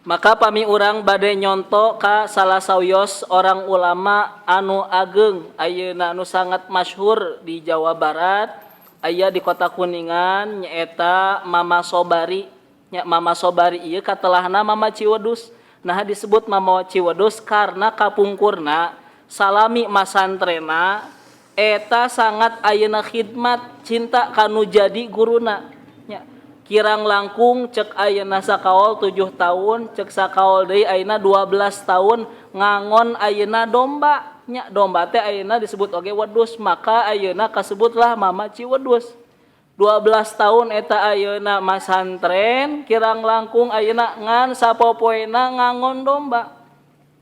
Maka pami urang bade nyonto ka salah sauyos orang ulama anu ageng ayeuna anu sangat masyhur di Jawa Barat, aya di Kota Kuningan nyaeta Mama Sobari. Nya Mama Sobari ieu katelahna Mama Ciwedus. Nah disebut Mama Ciwedus karena kapungkurna salami masantrena eta sangat ayeuna khidmat cinta kanu jadi guruna. Nya kirang langkung cek ayeuna sakaol 7 tahun, cek sakaol deui ayeuna 12 tahun ngangon ayeuna domba. Nya domba teh ayeuna disebut oge wedus, maka ayeuna kasebutlah Mama Ciwedus. 12 tahun eta ayeuna masantren, kirang langkung ayeuna ngan sapopoena ngangon domba.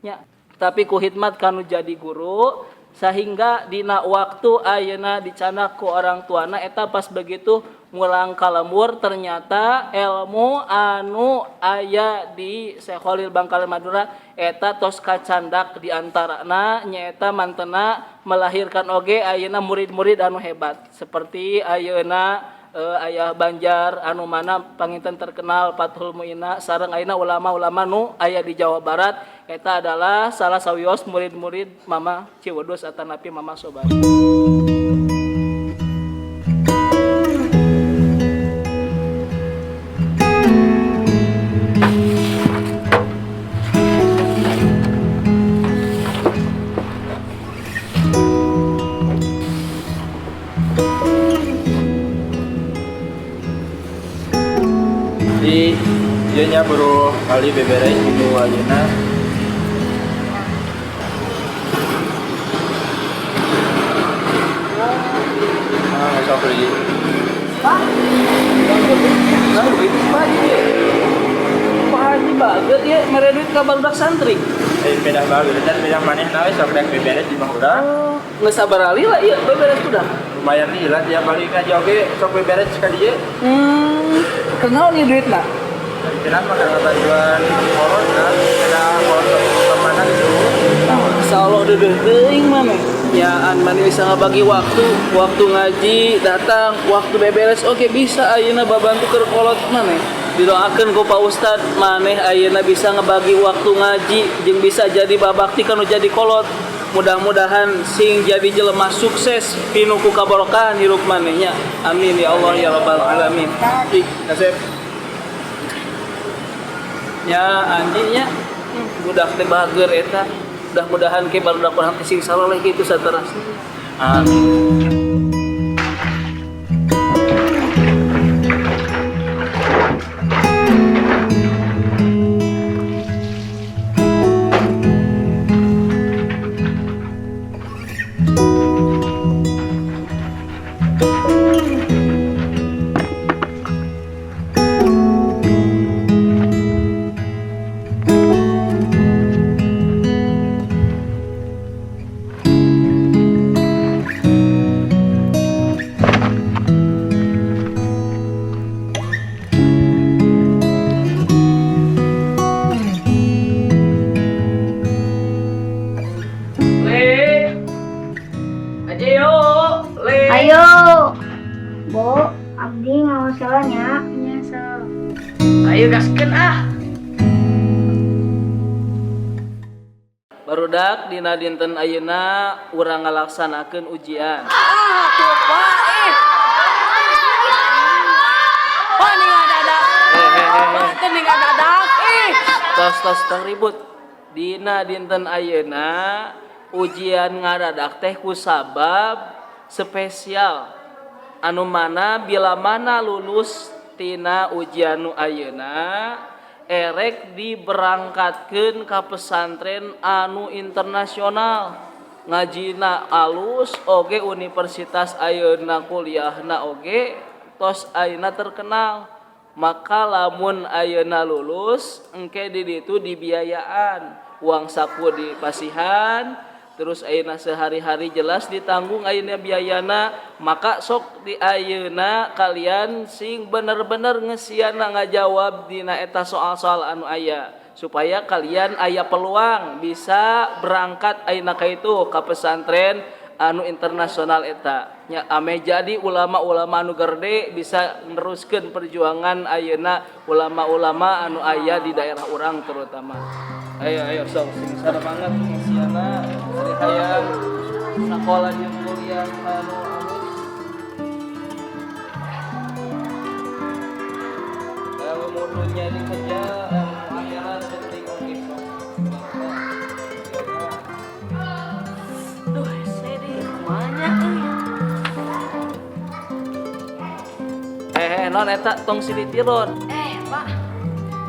Nya tapi ku khidmat kanu jadi guru sehingga dina waktu ayeuna dicanak ku orang tuana eta pas begitu ngulang kalembur ternyata ilmu anu aya di Syekh Khalil Bangkaleur Madura eta tos kacandak di antarana nyaeta mantena melahirkan oge ayeuna murid-murid anu hebat seperti ayeuna aya Banjar anu mana panginten terkenal Fathul Muina sareng ayeuna ulama-ulama nu aya di Jawa Barat eta adalah salah sawios murid-murid Mama Ciwedus atanapi Mama Sobari. Di ieu baru kali beberes gitu ayeuna. Sok pergi. Pak. Haji baget ya mere duit ka barudak santri. Pedah bagus dan pedah manehna we sok rek beberes di Mahura. Geus sabar ali lah ieu beberes sudah. Lumayan nih lah tiap kali ka joge sok beberes ka dieu. Kenal nih duitna? Kira mah karena tujuan koron kan, ada koron kemana gitu. Insyaallah deudeuh teuing mah. Ya an mani bisa ngabagi waktu ngaji datang, waktu beberes oke bisa ayeuna babantu keur kolot maneh. Didoakeun ku Pak Ustad maneh ayeuna bisa ngebagi waktu ngaji jeung bisa jadi babakti kanu jadi kolot. Mudah-mudahan sing jadi jelema sukses pinu ku kabarokahan hirup manehnya. Amin ya Allah ya rabbal alamin. Kasep. Ya anjingnya budak teh bager eta. Mudah-mudahan ke barudak urang teh sing saleleh kitu saterasna. Amin. Ayo, Bo, abdi ngawasalanya. Nya so. Ayo gaskeun ah. Barudak dina dinten ayeuna urang ngalaksanakeun ujian. Tuh Pak, Pak nih ngadadak. Pak nih ngadadak. Tos tong ribut. Dina dinten ayeuna ujian ngadadak teh ku sabab spesial anu mana bila mana lulus tina ujian nu ayeuna erek diberangkatkeun ka pesantren anu internasional ngajina alus oge universitas ayeuna kuliahna oge tos ayeuna terkenal maka lamun ayeuna lulus engke di ditu dibiayaan uang saku dipasihan terus ayeuna sehari-hari jelas ditanggung ayeuna biayana maka sok di ayeuna kalian sing bener-bener ngesiana ngajawab dina eta soal-soal anu aya supaya kalian aya peluang bisa berangkat ayeuna ka itu ka pesantren anu internasional eta. nya ame jadi ulama-ulama anu gerde bisa neruskeun perjuangan ayeuna ulama-ulama anu aya di daerah urang terutama. Ayo sok sing sareng ngisiana ari hayang sakola jeung kuliah anu kalau mau nyari kerja akhirat penting oke sok. Duh, sedih rumahnya Non eta tong silitiron. Pak.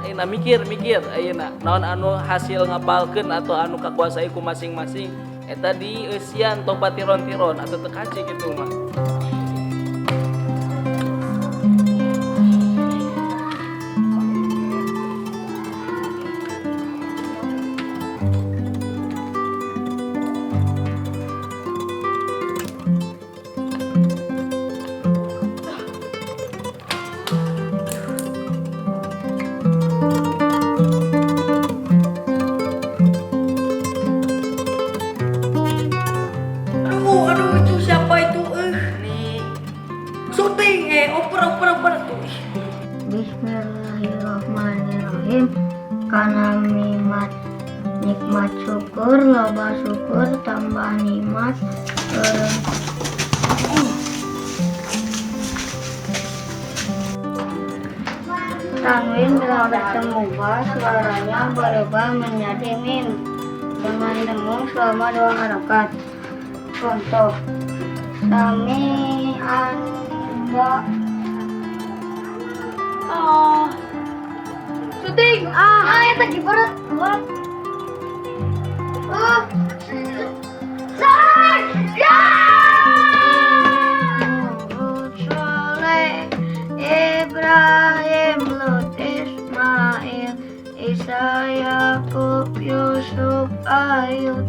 Ayeuna mikir ayeuna naon anu hasil ngapalkeun atau anu kakuasai ku masing-masing eta di eusian tong patiron-tiron atau teu kaci kitu mah. Aduh, itu siapa itu? Nih. Syuting oper tuh. Bismillahirrahmanirrahim. Karena nikmat syukur, loba syukur tambah nikmat. Tanwin bila bertemu suaranya berubah menjadi mim dengan dengung selama 2 harakat. Contoh, Sami Anda. Oh. Syuting. Ya tadi berat. Ya. Soleh, Ibrahim, Lut, Ismail, Isa, Yakub, Yusuf, Ayub.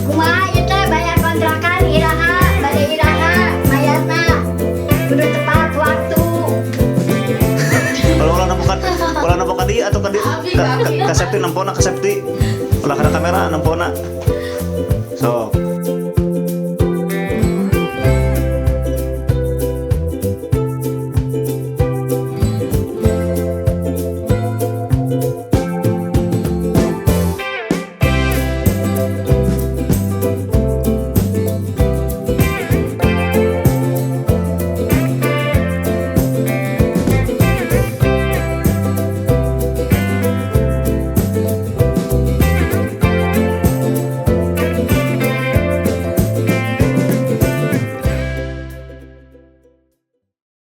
Kumaha ieu teh bayar kontrakan iraha, bade iraha, mayatna kudu tepat waktu. Kalau ulah nampokan di atau ka safety nampona ka safety. Ulah kada kamera nampona. So,